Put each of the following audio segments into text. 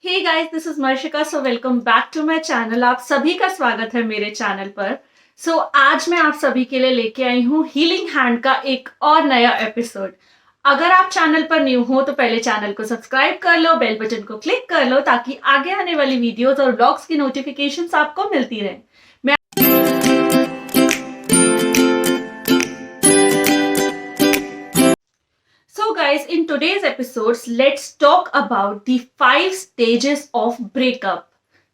Hey guys, this is Marshika. So welcome back to my channel. आप सभी का स्वागत है मेरे चैनल पर। आज मैं आप सभी के लिए लेके आई हूँ हीलिंग हैंड का एक और नया एपिसोड। अगर आप चैनल पर न्यू हो तो पहले चैनल को सब्सक्राइब कर लो, बेल बटन को क्लिक कर लो ताकि आगे आने वाली वीडियोस और ब्लॉग्स की नोटिफिकेशंस आपको मिलती रहे। So guys, in today's episodes, let's talk about the 5 stages of breakup.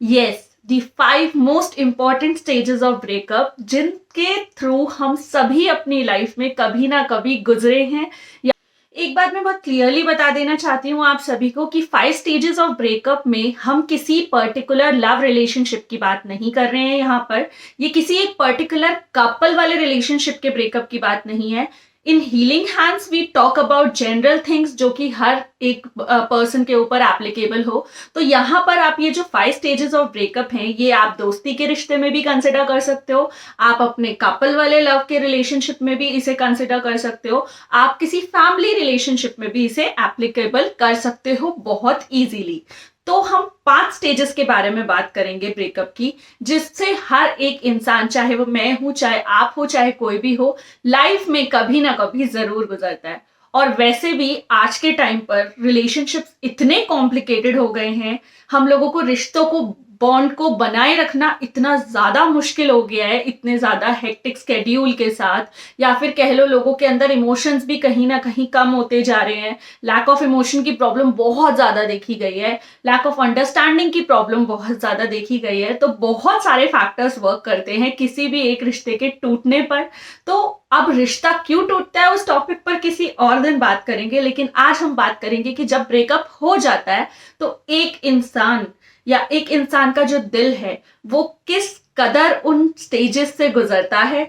Yes, the 5 most important stages of breakup जिनके थ्रू हम सभी अपनी लाइफ में कभी ना कभी गुजरे हैं। या एक बात मैं बहुत क्लियरली बता देना चाहती हूँ आप सभी को कि 5 stages ऑफ ब्रेकअप में हम किसी पर्टिकुलर लव रिलेशनशिप की बात नहीं कर रहे हैं। यहाँ पर ये किसी एक पर्टिकुलर कपल वाले रिलेशनशिप के ब्रेकअप की बात नहीं है। In healing hands we talk about general things जो कि हर एक पर्सन के ऊपर एप्लीकेबल हो। तो यहाँ पर आप ये जो 5 stages ऑफ ब्रेकअप हैं, ये आप दोस्ती के रिश्ते में भी कंसिडर कर सकते हो, आप अपने कपल वाले लव के रिलेशनशिप में भी इसे कंसिडर कर सकते हो, आप किसी फैमिली रिलेशनशिप में भी इसे एप्लीकेबल कर सकते हो बहुत इजीली। तो हम 5 stages के बारे में बात करेंगे ब्रेकअप की, जिससे हर एक इंसान, चाहे वो मैं हूं, चाहे आप हो, चाहे कोई भी हो, लाइफ में कभी ना कभी जरूर गुजरता है। और वैसे भी आज के टाइम पर रिलेशनशिप्स इतने कॉम्प्लिकेटेड हो गए हैं, हम लोगों को रिश्तों को, बॉन्ड को बनाए रखना इतना ज्यादा मुश्किल हो गया है, इतने ज्यादा हेक्टिक स्केड्यूल के साथ, या फिर कह लो लोगों के अंदर इमोशंस भी कहीं ना कहीं कम होते जा रहे हैं। लैक ऑफ इमोशन की प्रॉब्लम बहुत ज्यादा देखी गई है, लैक ऑफ अंडरस्टैंडिंग की प्रॉब्लम बहुत ज्यादा देखी गई है। तो बहुत सारे फैक्टर्स वर्क करते हैं किसी भी एक रिश्ते के टूटने पर। तो अब रिश्ता क्यों टूटता है उस टॉपिक पर किसी और दिन बात करेंगे, लेकिन आज हम बात करेंगे कि जब ब्रेकअप हो जाता है तो एक इंसान या एक इंसान का जो दिल है वो किस कदर उन स्टेजेस से गुजरता है।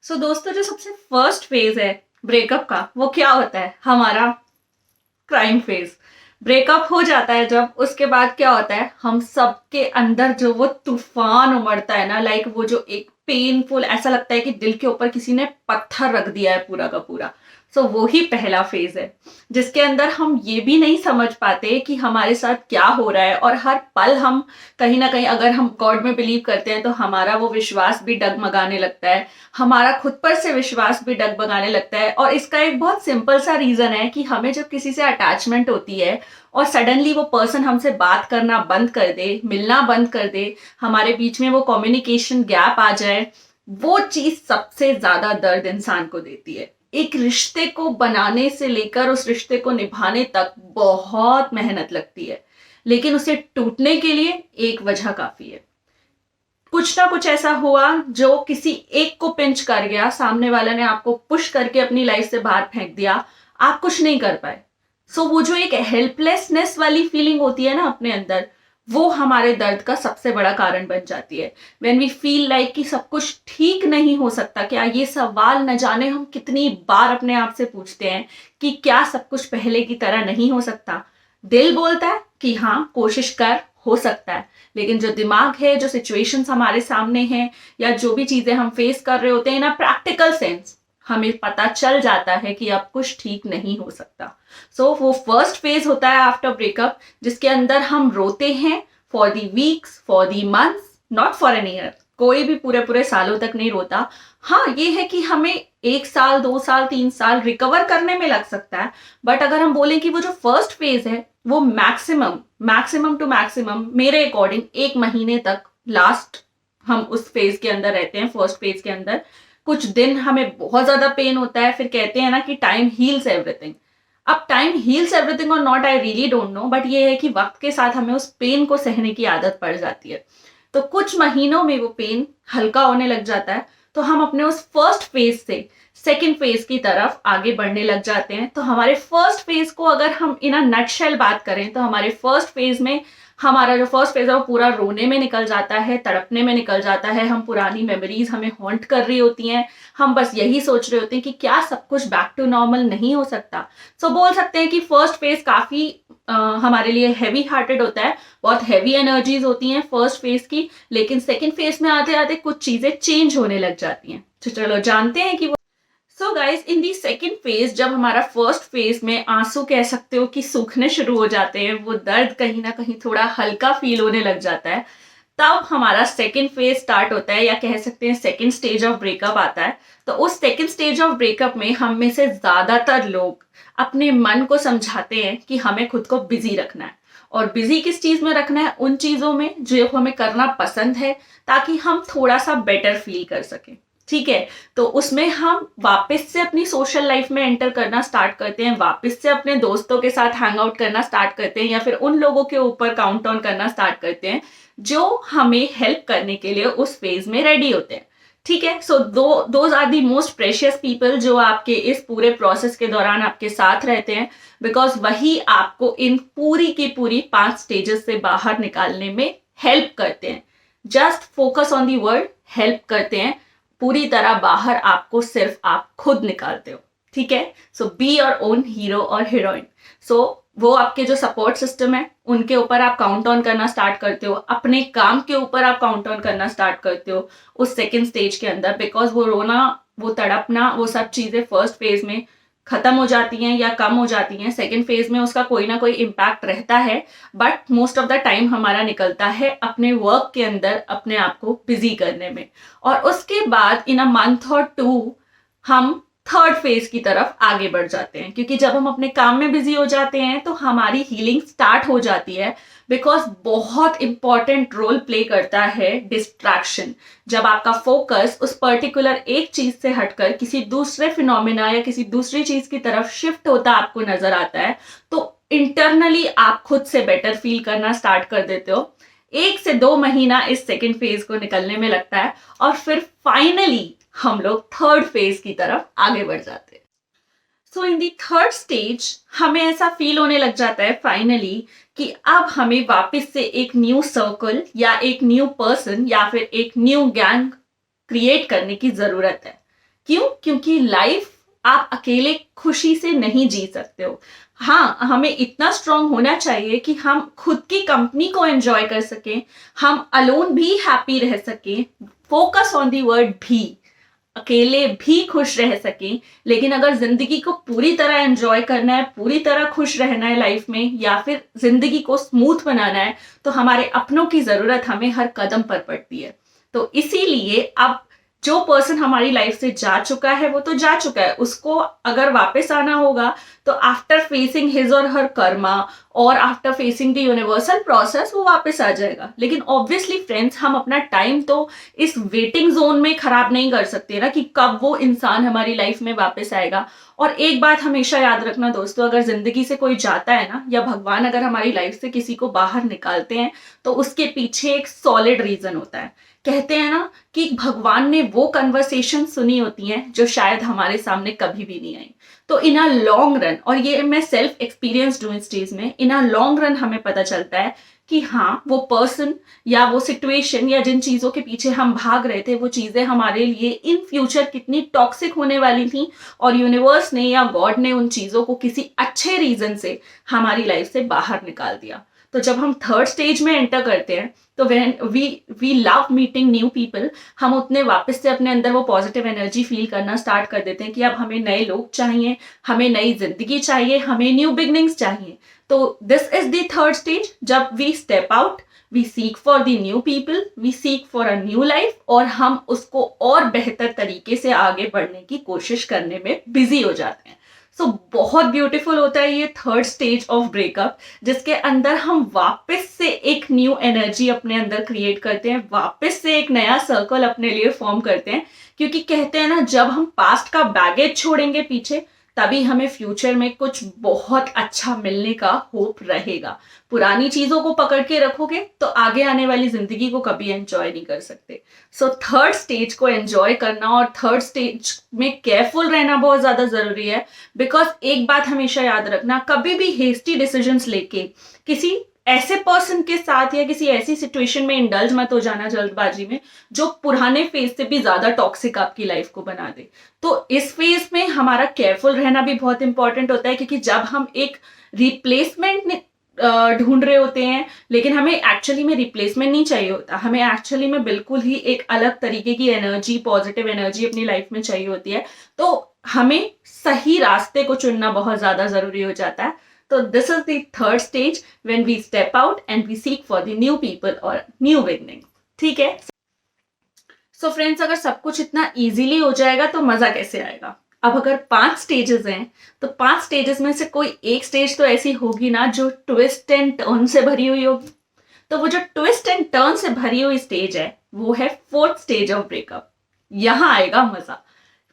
दोस्तों, जो सबसे फर्स्ट फेज है ब्रेकअप का, वो क्या होता है? हमारा क्राइम फेज। ब्रेकअप हो जाता है जब, उसके बाद क्या होता है, हम सबके अंदर जो वो तूफान उमड़ता है ना, लाइक वो जो एक पेनफुल, ऐसा लगता है कि दिल के ऊपर किसी ने पत्थर रख दिया है पूरा का पूरा। वो ही पहला फेज है जिसके अंदर हम ये भी नहीं समझ पाते कि हमारे साथ क्या हो रहा है, और हर पल हम कहीं ना कहीं, अगर हम गॉड में बिलीव करते हैं तो हमारा वो विश्वास भी डगमगाने लगता है, हमारा खुद पर से विश्वास भी डगमगाने लगता है। और इसका एक बहुत सिंपल सा रीजन है कि हमें जब किसी से अटैचमेंट होती है और सडनली वो पर्सन हमसे बात करना बंद कर दे, मिलना बंद कर दे, हमारे बीच में वो कम्युनिकेशन गैप आ जाए, वो चीज सबसे ज्यादा दर्द इंसान को देती है। एक रिश्ते को बनाने से लेकर उस रिश्ते को निभाने तक बहुत मेहनत लगती है, लेकिन उसे टूटने के लिए एक वजह काफी है। कुछ ना कुछ ऐसा हुआ जो किसी एक को पिंच कर गया, सामने वाले ने आपको पुश करके अपनी लाइफ से बाहर फेंक दिया, आप कुछ नहीं कर पाए। वो जो एक हेल्पलेसनेस वाली फीलिंग होती है ना अपने अंदर, वो हमारे दर्द का सबसे बड़ा कारण बन जाती है। व्हेन वी फील लाइक कि सब कुछ ठीक नहीं हो सकता। क्या ये सवाल न जाने हम कितनी बार अपने आप से पूछते हैं कि क्या सब कुछ पहले की तरह नहीं हो सकता? दिल बोलता है कि हाँ, कोशिश कर, हो सकता है, लेकिन जो दिमाग है, जो सिचुएशंस हमारे सामने हैं, या जो भी चीजें हम फेस कर रहे होते हैं ना, प्रैक्टिकल सेंस, हमें पता चल जाता है कि अब कुछ ठीक नहीं हो सकता। वो फर्स्ट फेज होता है आफ्टर ब्रेकअप, जिसके अंदर हम रोते हैं for the weeks, for the months, not for an year. कोई भी पूरे पूरे सालों तक नहीं रोता। हाँ, ये है कि हमें 1 साल, 2 साल, 3 साल रिकवर करने में लग सकता है, बट अगर हम बोलें कि वो जो फर्स्ट फेज है वो मैक्सिमम टू मैक्सिमम मेरे अकॉर्डिंग 1 महीने तक लास्ट हम उस फेज के अंदर रहते हैं। फर्स्ट फेज के अंदर कुछ दिन हमें बहुत ज्यादा पेन होता है, फिर कहते हैं ना कि टाइम हील्स एवरीथिंग। अब टाइम हील्स एवरीथिंग और not, I really don't know, but ये है कि वक्त के साथ हमें उस पेन को सहने की आदत पड़ जाती है। तो कुछ महीनों में वो पेन हल्का होने लग जाता है, तो हम अपने उस फर्स्ट फेज से सेकेंड फेज की तरफ आगे बढ़ने लग जाते हैं। तो हमारे फर्स्ट फेज को अगर हम इन अ नटशेल बात करें, तो हमारे फर्स्ट फेज में हमारा जो फर्स्ट फेज है वो पूरा रोने में निकल जाता है, तड़पने में निकल जाता है। हम पुरानी मेमोरीज हमें हॉन्ट कर रही होती हैं, हम बस यही सोच रहे होते हैं कि क्या सब कुछ बैक टू नॉर्मल नहीं हो सकता। बोल सकते हैं कि फर्स्ट फेज काफी हमारे लिए हैवी हार्टेड होता है, बहुत हैवी एनर्जीज होती हैं फर्स्ट फेज की, लेकिन सेकेंड फेज में आते आते कुछ चीजें चेंज होने लग जाती हैं। तो चलो जानते हैं कि so guys in the second phase, जब हमारा फर्स्ट फेज में आंसू कह सकते हो कि सूखने शुरू हो जाते हैं, वो दर्द कहीं ना कहीं थोड़ा हल्का फील होने लग जाता है, तब हमारा सेकेंड फेज स्टार्ट होता है, या कह सकते हैं सेकेंड स्टेज ऑफ ब्रेकअप आता है। तो उस सेकेंड स्टेज ऑफ ब्रेकअप में हम में से ज्यादातर लोग अपने मन को समझाते हैं कि हमें खुद को बिजी रखना है। और बिजी किस चीज में रखना है? उन चीजों में जो हमें करना पसंद है, ताकि हम थोड़ा सा बेटर फील कर सकें। ठीक है, तो उसमें हम वापस से अपनी सोशल लाइफ में एंटर करना स्टार्ट करते हैं, वापस से अपने दोस्तों के साथ हैंग आउट करना स्टार्ट करते हैं, या फिर उन लोगों के ऊपर काउंट ऑन करना स्टार्ट करते हैं जो हमें हेल्प करने के लिए उस फेज में रेडी होते हैं। ठीक है, so those are the most precious people जो आपके इस पूरे प्रोसेस के दौरान आपके साथ रहते हैं, बिकॉज वही आपको इन पूरी की पूरी 5 स्टेजेस से बाहर निकालने में हेल्प करते हैं। Just focus on the word, help करते हैं। पूरी तरह बाहर आपको सिर्फ आप खुद निकालते हो। ठीक है, सो बी योर ओन हीरो और हीरोइन। सो वो आपके जो सपोर्ट सिस्टम है उनके ऊपर आप काउंट ऑन करना स्टार्ट करते हो, अपने काम के ऊपर आप काउंट ऑन करना स्टार्ट करते हो उस सेकेंड स्टेज के अंदर, बिकॉज वो रोना, वो तड़पना, वो सब चीजें फर्स्ट फेज में खत्म हो जाती हैं या कम हो जाती हैं। सेकेंड फेज में उसका कोई ना कोई इम्पैक्ट रहता है, but most of the time हमारा निकलता है अपने वर्क के अंदर अपने आप को बिजी करने में। और उसके बाद इन अ मंथ और 2 हम थर्ड फेज की तरफ आगे बढ़ जाते हैं, क्योंकि जब हम अपने काम में बिजी हो जाते हैं तो हमारी हीलिंग स्टार्ट हो जाती है। बिकॉज बहुत इंपॉर्टेंट रोल प्ले करता है डिस्ट्रैक्शन। जब आपका फोकस उस पर्टिकुलर एक चीज से हटकर किसी दूसरे फिनोमिना या किसी दूसरी चीज की तरफ शिफ्ट होता आपको नजर आता है, तो इंटरनली आप खुद से बेटर फील करना स्टार्ट कर देते हो। 1 से 2 महीना इस सेकेंड फेज को निकलने में लगता है, और फिर फाइनली हम लोग थर्ड फेज की तरफ आगे बढ़ जाते हैं। सो इन दी थर्ड स्टेज हमें ऐसा फील होने लग जाता है फाइनली कि अब हमें वापस से एक न्यू सर्कल या एक न्यू पर्सन या फिर एक न्यू गैंग क्रिएट करने की जरूरत है। क्यों? क्योंकि लाइफ आप अकेले खुशी से नहीं जी सकते हो। हाँ, हमें इतना स्ट्रांग होना चाहिए कि हम खुद की कंपनी को एंजॉय कर सकें, हम अलोन भी हैप्पी रह सकें। फोकस ऑन दी वर्ड भी, अकेले भी खुश रह सकें। लेकिन अगर जिंदगी को पूरी तरह एंजॉय करना है, पूरी तरह खुश रहना है लाइफ में, या फिर जिंदगी को स्मूथ बनाना है, तो हमारे अपनों की जरूरत हमें हर कदम पर पड़ती है। तो इसीलिए अब जो पर्सन हमारी लाइफ से जा चुका है वो तो जा चुका है, उसको अगर वापस आना होगा तो आफ्टर फेसिंग हिज और हर कर्मा और after facing the universal process वो वापस आ जाएगा। लेकिन ऑब्वियसली फ्रेंड्स, हम अपना टाइम तो इस वेटिंग जोन में खराब नहीं कर सकते ना कि कब वो इंसान हमारी लाइफ में वापस आएगा। और एक बात हमेशा याद रखना दोस्तों, अगर जिंदगी से कोई जाता है ना, या भगवान अगर हमारी लाइफ से किसी को बाहर निकालते हैं, तो उसके पीछे एक सॉलिड रीजन होता है। कहते हैं ना कि भगवान ने वो कन्वर्सेशन सुनी होती हैं जो शायद हमारे सामने कभी भी नहीं आई। तो इन अ लॉन्ग रन, और ये मैं सेल्फ एक्सपीरियंस हूं इस चीज में, इन अ लॉन्ग रन हमें पता चलता है कि हाँ, वो पर्सन या वो सिचुएशन या जिन चीजों के पीछे हम भाग रहे थे, वो चीजें हमारे लिए इन फ्यूचर कितनी टॉक्सिक होने वाली थी, और यूनिवर्स ने या गॉड ने उन चीजों को किसी अच्छे रीजन से हमारी लाइफ से बाहर निकाल दिया। तो जब हम थर्ड स्टेज में एंटर करते हैं, तो when we love meeting new people, हम उतने वापस से अपने अंदर वो पॉजिटिव एनर्जी फील करना स्टार्ट कर देते हैं कि अब हमें नए लोग चाहिए, हमें नई जिंदगी चाहिए, हमें न्यू बिगनिंग्स चाहिए। तो this is the third stage, जब we step out, we seek for the new people, we seek for a new life, और हम उसको और बेहतर तरीके से आगे बढ़ने की कोशिश करने में बिजी हो जाते हैं। सो बहुत ब्यूटीफुल होता है ये थर्ड स्टेज ऑफ ब्रेकअप, जिसके अंदर हम वापस से एक न्यू एनर्जी अपने अंदर क्रिएट करते हैं, वापस से एक नया सर्कल अपने लिए फॉर्म करते हैं। क्योंकि कहते हैं ना, जब हम पास्ट का बैगेज छोड़ेंगे पीछे, तभी हमें फ्यूचर में कुछ बहुत अच्छा मिलने का होप रहेगा। पुरानी चीजों को पकड़ के रखोगे तो आगे आने वाली जिंदगी को कभी एंजॉय नहीं कर सकते। सो थर्ड स्टेज को एंजॉय करना और थर्ड स्टेज में केयरफुल रहना बहुत ज्यादा जरूरी है। बिकॉज एक बात हमेशा याद रखना, कभी भी हेस्टी डिसीजंस लेके किसी ऐसे पर्सन के साथ या किसी ऐसी सिचुएशन में इंडल्ज मत हो जाना जल्दबाजी में, जो पुराने फेज से भी ज्यादा टॉक्सिक आपकी लाइफ को बना दे। तो इस फेज में हमारा केयरफुल रहना भी बहुत इंपॉर्टेंट होता है, क्योंकि जब हम एक रिप्लेसमेंट ढूंढ रहे होते हैं, लेकिन हमें एक्चुअली में रिप्लेसमेंट नहीं चाहिए होता, हमें एक्चुअली में बिल्कुल ही एक अलग तरीके की एनर्जी, पॉजिटिव एनर्जी अपनी लाइफ में चाहिए होती है। तो हमें सही रास्ते को चुनना बहुत ज्यादा जरूरी हो जाता है. तो this is the third stage when we step out and we seek for the new people और न्यू बिगनिंग. ठीक है. सो फ्रेंड्स, अगर सब कुछ इतना इजीली हो जाएगा तो मजा कैसे आएगा. अब अगर 5 स्टेजेस हैं तो 5 स्टेजेस में से कोई एक स्टेज तो ऐसी होगी ना जो ट्विस्ट एंड टर्न से भरी हुई होगी. तो वो जो ट्विस्ट एंड टर्न से भरी हुई स्टेज है वो है फोर्थ स्टेज ऑफ ब्रेकअप. यहां आएगा मजा.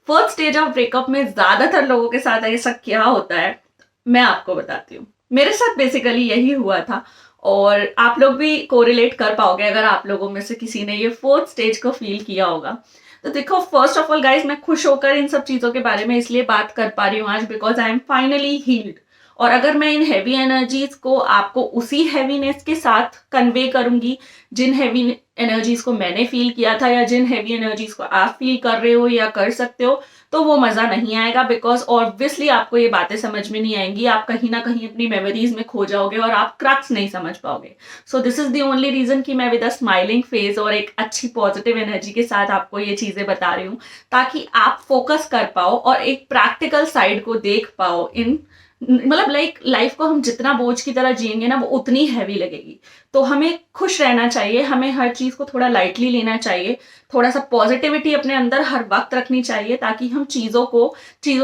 फोर्थ स्टेज ऑफ ब्रेकअप में ज्यादातर लोगों के साथ ऐसा क्या होता है मैं आपको बताती हूँ. मेरे साथ बेसिकली यही हुआ था और आप लोग भी कोरिलेट कर पाओगे अगर आप लोगों में से किसी ने ये फोर्थ स्टेज को फील किया होगा. तो देखो, फर्स्ट ऑफ ऑल गाइज, मैं खुश होकर इन सब चीजों के बारे में इसलिए बात कर पा रही हूँ आज because I am finally healed. और अगर मैं इन हैवी एनर्जीज को आपको उसी हैवीनेस के साथ कन्वे करूंगी जिन हैवी एनर्जीज को मैंने फील किया था या जिन हैवी एनर्जीज को आप फील कर रहे हो या कर सकते हो, तो वो मजा नहीं आएगा बिकॉज ऑब्वियसली आपको ये बातें समझ में नहीं आएंगी. आप कहीं ना कहीं अपनी मेमोरीज में खो जाओगे और आप क्रक्स नहीं समझ पाओगे. So this is the only reason कि मैं विद अ स्माइलिंग फेस और एक अच्छी पॉजिटिव एनर्जी के साथ आपको ये चीजें बता रही हूँ ताकि आप फोकस कर पाओ और एक प्रैक्टिकल साइड को देख पाओ. इन मतलब लाइफ को हम जितना बोझ की तरह जिएंगे ना वो उतनी हैवी लगेगी. तो हमें खुश रहना चाहिए, हमें हर चीज को थोड़ा लाइटली लेना चाहिए, थोड़ा सा पॉजिटिविटी अपने अंदर हर वक्त रखनी चाहिए ताकि हम चीजों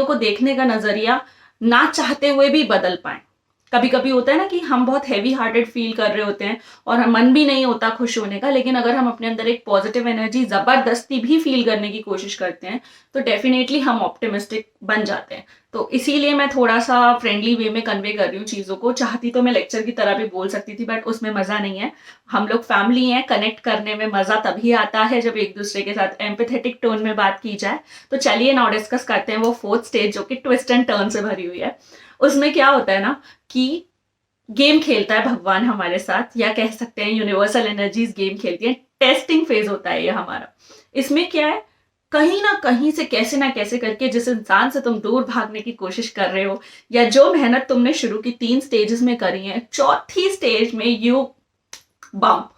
को देखने का नजरिया ना चाहते हुए भी बदल पाए. कभी कभी होता है ना कि हम बहुत हैवी हार्टेड फील कर रहे होते हैं और मन भी नहीं होता खुश होने का, लेकिन अगर हम अपने अंदर एक पॉजिटिव एनर्जी जबरदस्ती भी फील करने की कोशिश करते हैं तो डेफिनेटली हम ऑप्टिमिस्टिक बन जाते हैं. तो इसीलिए मैं थोड़ा सा फ्रेंडली वे में कन्वे कर रही हूँ चीज़ों को. चाहती तो मैं लेक्चर की तरह भी बोल सकती थी बट उसमें मज़ा नहीं है. हम लोग फैमिली हैं, कनेक्ट करने में मज़ा तभी आता है जब एक दूसरे के साथ एम्पैथेटिक टोन में बात की जाए. तो चलिए नाउ डिस्कस करते हैं वो फोर्थ स्टेज जो कि ट्विस्ट एंड टर्न से भरी हुई है. उसमें क्या होता है ना कि गेम खेलता है भगवान हमारे साथ, या कह सकते हैं यूनिवर्सल एनर्जीज गेम खेलती है. टेस्टिंग फेज होता है ये हमारा. इसमें क्या है, कहीं ना कहीं से कैसे ना कैसे करके जिस इंसान से तुम दूर भागने की कोशिश कर रहे हो या जो मेहनत तुमने शुरू की 3 स्टेजेस में करी है, चौथी स्टेज में यू बम्प.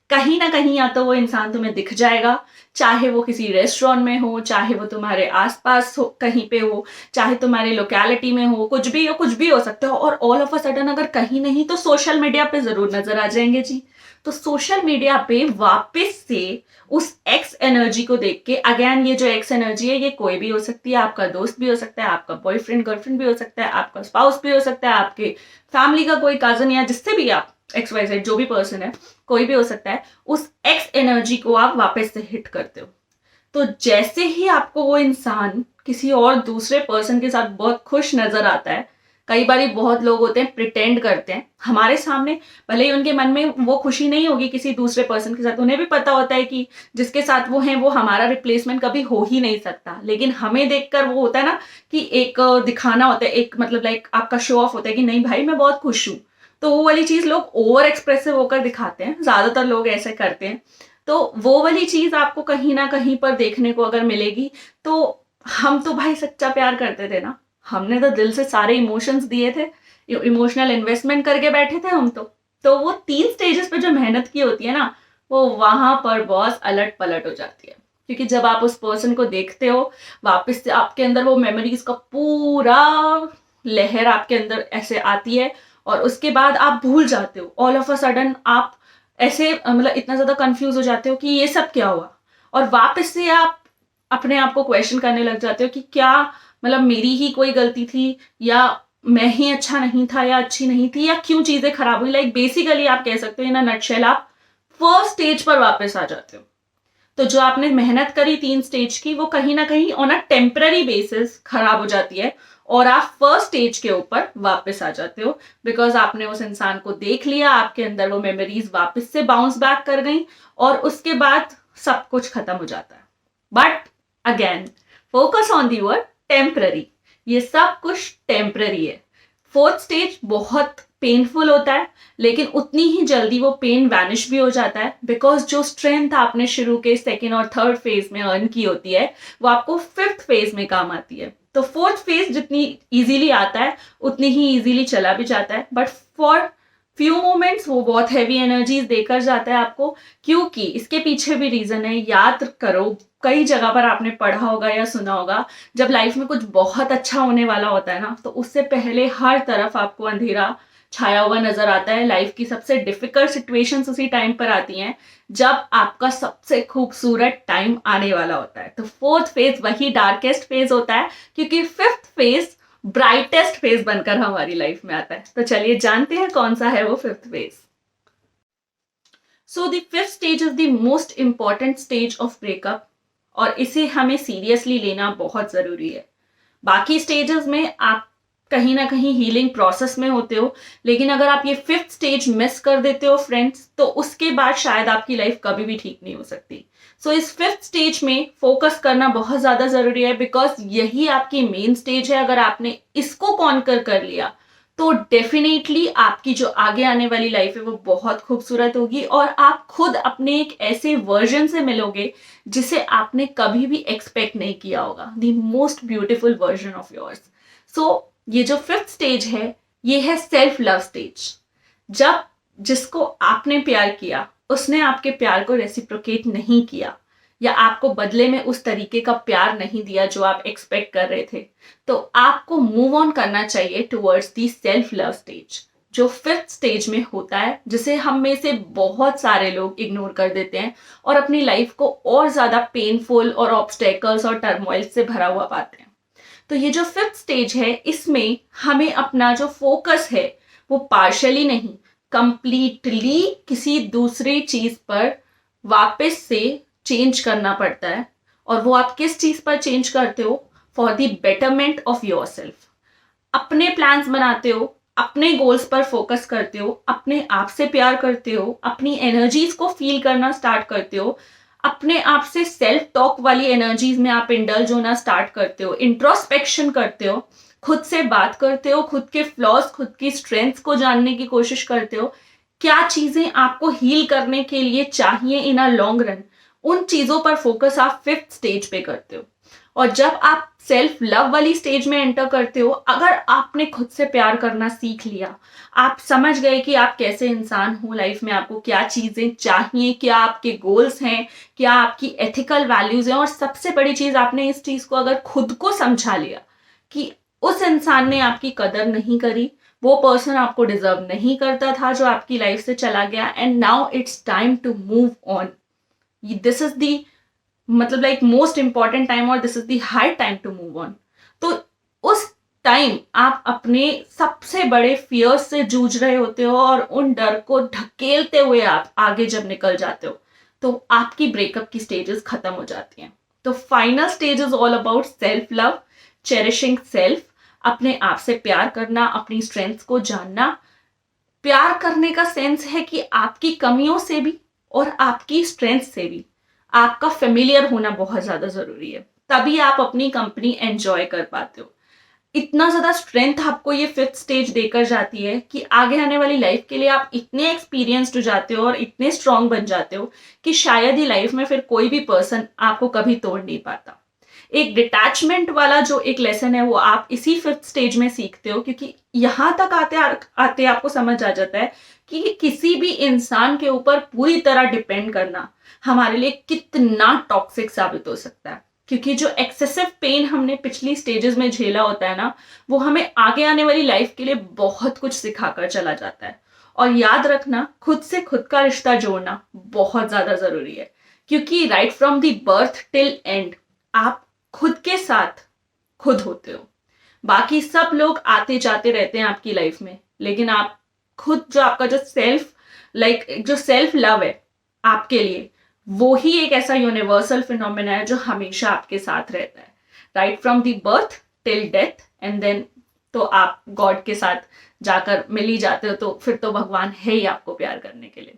कहीं ना कहीं या तो वो इंसान तुम्हें दिख जाएगा, चाहे वो किसी रेस्टोरेंट में हो, चाहे वो तुम्हारे आसपास हो, कहीं पे हो, चाहे तुम्हारी लोकेलिटी में हो, कुछ भी हो सकता हो. और ऑल ऑफ अ सडन अगर कहीं नहीं तो सोशल मीडिया पे जरूर नजर आ जाएंगे जी. तो सोशल मीडिया पे वापस से उस एक्स एनर्जी को देख के, अगेन ये जो एक्स एनर्जी है ये कोई भी हो सकती है, आपका दोस्त भी हो सकता है, आपका बॉयफ्रेंड गर्लफ्रेंड भी हो सकता है, आपका स्पाउस भी हो सकता है, आपके फैमिली का कोई कजन या जिससे भी आप XYZ जो भी पर्सन है कोई भी हो सकता है, उस एक्स एनर्जी को आप वापस से हिट करते हो. तो जैसे ही आपको वो इंसान किसी और दूसरे पर्सन के साथ बहुत खुश नजर आता है, कई बार बहुत लोग होते हैं प्रिटेंड करते हैं हमारे सामने, भले ही उनके मन में वो खुशी नहीं होगी किसी दूसरे पर्सन के साथ, उन्हें भी पता होता है कि जिसके साथ वो हैं वो हमारा रिप्लेसमेंट कभी हो ही नहीं सकता, लेकिन हमें देखकर वो होता है ना कि एक दिखाना होता है, एक मतलब आपका शो ऑफ होता है कि नहीं भाई मैं बहुत खुश हूँ. तो वो वाली चीज लोग ओवर एक्सप्रेसिव होकर दिखाते हैं, ज्यादातर लोग ऐसे करते हैं. तो वो वाली चीज आपको कहीं ना कहीं पर देखने को अगर मिलेगी तो हम तो भाई सच्चा प्यार करते थे ना, हमने तो दिल से सारे इमोशंस दिए थे, इमोशनल इन्वेस्टमेंट करके बैठे थे हम. तो वो 3 स्टेजेस पे जो मेहनत की होती है ना वो वहां पर बहुत अलट पलट हो जाती है. क्योंकि जब आप उस पर्सन को देखते हो वापस से आपके अंदर वो मेमोरीज का पूरा लहर आपके अंदर ऐसे आती है और उसके बाद आप भूल जाते हो. ऑल ऑफ अ सडन आप ऐसे मतलब इतना ज्यादा कंफ्यूज हो जाते हो कि ये सब क्या हुआ, और वापस से आप अपने आप को क्वेश्चन करने लग जाते हो कि क्या मतलब मेरी ही कोई गलती थी या मैं ही अच्छा नहीं था या अच्छी नहीं थी या क्यों चीजें खराब हुई. बेसिकली आप कह सकते हो इन अ नटशेल आप फर्स्ट स्टेज पर वापस आ जाते हो. तो जो आपने मेहनत करी 3 स्टेज की वो कहीं ना कहीं ऑन अ टेम्पररी बेसिस खराब हो जाती है और आप फर्स्ट स्टेज के ऊपर वापस आ जाते हो बिकॉज आपने उस इंसान को देख लिया, आपके अंदर वो मेमोरीज वापस से बाउंस बैक कर गई और उसके बाद सब कुछ खत्म हो जाता है. But again focus on the word temporary. ये सब कुछ टेम्पररी है. फोर्थ स्टेज बहुत पेनफुल होता है लेकिन उतनी ही जल्दी वो पेन वैनिश भी हो जाता है बिकॉज जो स्ट्रेंथ आपने शुरू के सेकेंड और थर्ड फेज में अर्न की होती है वो आपको फिफ्थ फेज में काम आती है. तो फोर्थ फेज जितनी इजीली आता है उतनी ही इजीली चला भी जाता है, बट फॉर फ्यू मोमेंट्स वो बहुत हैवी एनर्जीज देकर जाता है आपको, क्योंकि इसके पीछे भी रीजन है। याद करो, कई जगह पर आपने पढ़ा होगा या सुना होगा, जब लाइफ में कुछ बहुत अच्छा होने वाला होता है ना, तो उससे पहले हर तरफ आपको अंधेरा छाया हुआ नजर आता है। लाइफ की सबसे डिफिकल्ट सिचुएशंस उसी टाइम पर आती हैं जब आपका सबसे खूबसूरत टाइम आने वाला होता है। तो फोर्थ फेज वही डार्केस्ट फेज होता है, क्योंकि फिफ्थ फेज ब्राइटेस्ट फेज बनकर हमारी लाइफ में आता है। तो चलिए जानते हैं कौन सा है वो fifth phase. So the fifth stage is the most important stage of breakup, और इसे हमें सीरियसली लेना बहुत जरूरी है। बाकी स्टेजेस में आप कहीं ना कहीं हीलिंग प्रोसेस में होते हो, लेकिन अगर आप ये फिफ्थ स्टेज मिस कर देते हो फ्रेंड्स, तो उसके बाद शायद आपकी लाइफ कभी भी ठीक नहीं हो सकती। सो इस फिफ्थ स्टेज में फोकस करना बहुत ज्यादा जरूरी है, बिकॉज यही आपकी मेन स्टेज है। अगर आपने इसको कॉन्कर कर लिया तो डेफिनेटली आपकी जो आगे आने वाली लाइफ है वो बहुत खूबसूरत होगी, और आप खुद अपने एक ऐसे वर्जन से मिलोगे जिसे आपने कभी भी एक्सपेक्ट नहीं किया होगा, the most beautiful version of yours. So ये जो फिफ्थ स्टेज है, ये है सेल्फ लव स्टेज। जब जिसको आपने प्यार किया उसने आपके प्यार को रेसिप्रोकेट नहीं किया, या आपको बदले में उस तरीके का प्यार नहीं दिया जो आप एक्सपेक्ट कर रहे थे, तो आपको मूव ऑन करना चाहिए towards the self love stage, जो फिफ्थ स्टेज में होता है, जिसे हम में से बहुत सारे लोग इग्नोर कर देते हैं और अपनी लाइफ को और ज्यादा पेनफुल और ऑब्स्टेकल्स और टर्मोइल से भरा हुआ पाते हैं। तो ये जो फिफ्थ स्टेज है, इसमें हमें अपना जो फोकस है वो पार्शली नहीं, कंप्लीटली किसी दूसरी चीज पर वापस से चेंज करना पड़ता है। और वो आप किस चीज पर चेंज करते हो? For the betterment of your self. अपने प्लान्स बनाते हो, अपने गोल्स पर फोकस करते हो, अपने आप से प्यार करते हो, अपनी एनर्जीज को फील करना स्टार्ट करते हो, अपने आप से सेल्फ टॉक वाली एनर्जीज में आप इंडल्ज होना स्टार्ट करते हो, इंट्रोस्पेक्शन करते हो, खुद से बात करते हो, खुद के फ्लॉज, खुद की स्ट्रेंथ्स को जानने की कोशिश करते हो, क्या चीजें आपको हील करने के लिए चाहिए इन अ लॉन्ग रन, उन चीजों पर फोकस आप फिफ्थ स्टेज पे करते हो। और जब आप सेल्फ लव वाली स्टेज में एंटर करते हो, अगर आपने खुद से प्यार करना सीख लिया, आप समझ गए कि आप कैसे इंसान हो, लाइफ में आपको क्या चीजें चाहिए, क्या आपके गोल्स हैं, क्या आपकी एथिकल वैल्यूज हैं, और सबसे बड़ी चीज, आपने इस चीज को अगर खुद को समझा लिया कि उस इंसान ने आपकी कदर नहीं करी, वो पर्सन आपको डिजर्व नहीं करता था जो आपकी लाइफ से चला गया, and now it's time to move on. This is the मतलब लाइक मोस्ट इंपॉर्टेंट टाइम, और this is the high time to move on. तो उस टाइम आप अपने सबसे बड़े फियर्स से जूझ रहे होते हो, और उन डर को ढकेलते हुए आप आगे जब निकल जाते हो, तो आपकी ब्रेकअप की स्टेजेस खत्म हो जाती हैं। तो final stage is all about self love, cherishing self, अपने आप से प्यार करना, अपनी स्ट्रेंथ्स को जानना। प्यार करने का सेंस है कि आपकी कमियों से भी और आपकी स्ट्रेंथ से भी आपका फेमिलियर होना बहुत ज्यादा जरूरी है, तभी आप अपनी कंपनी एंजॉय कर पाते हो। इतना ज्यादा स्ट्रेंथ आपको ये फिफ्थ स्टेज देकर जाती है कि आगे आने वाली लाइफ के लिए आप इतने एक्सपीरियंस्ड हो जाते हो और इतने स्ट्रांग बन जाते हो कि शायद ही लाइफ में फिर कोई भी पर्सन आपको कभी तोड़ नहीं पाता। एक डिटैचमेंट वाला जो एक लेसन है वो आप इसी फिफ्थ स्टेज में सीखते हो, क्योंकि यहाँ तक आते आते आपको समझ आ जाता है कि किसी भी इंसान के ऊपर पूरी तरह डिपेंड करना हमारे लिए कितना टॉक्सिक साबित हो सकता है। क्योंकि जो एक्सेसिव पेन हमने पिछली स्टेजेस में झेला होता है ना, वो हमें आगे आने वाली लाइफ के लिए बहुत कुछ सिखाकर चला जाता है। और याद रखना, खुद से खुद का रिश्ता जोड़ना बहुत ज्यादा जरूरी है, क्योंकि right from the birth till and आप खुद के साथ खुद होते हो। बाकी सब लोग आते जाते रहते हैं आपकी लाइफ में, लेकिन आप खुद, जो आपका जो जो सेल्फ लव है आपके लिए, वो ही एक ऐसा यूनिवर्सल फिनोमेना है जो हमेशा आपके साथ रहता है, right from the birth till death, and then तो आप गॉड के साथ जाकर मिल ही जाते हो, तो फिर तो भगवान है ही आपको प्यार करने के लिए।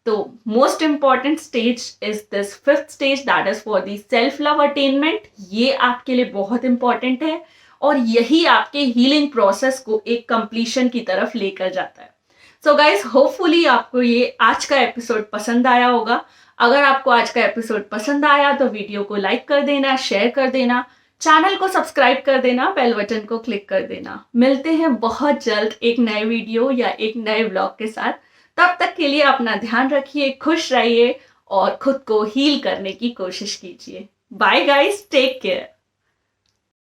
तो most important stage is this fifth stage, that is for the self love attainment. ये आपके लिए बहुत इंपॉर्टेंट है, और यही आपके हीलिंग प्रोसेस को एक कंप्लीशन की तरफ लेकर जाता है। सो गाइज, होपफुली आपको ये आज का एपिसोड पसंद आया होगा। अगर आपको आज का एपिसोड पसंद आया तो वीडियो को लाइक कर देना, शेयर कर देना, चैनल को सब्सक्राइब कर देना, बेल बटन को क्लिक कर देना। मिलते हैं बहुत जल्द एक नए वीडियो या एक नए व्लॉग के साथ। तब तक के लिए अपना ध्यान रखिए, खुश रहिए और खुद को हील करने की कोशिश कीजिए। Bye guys, take care.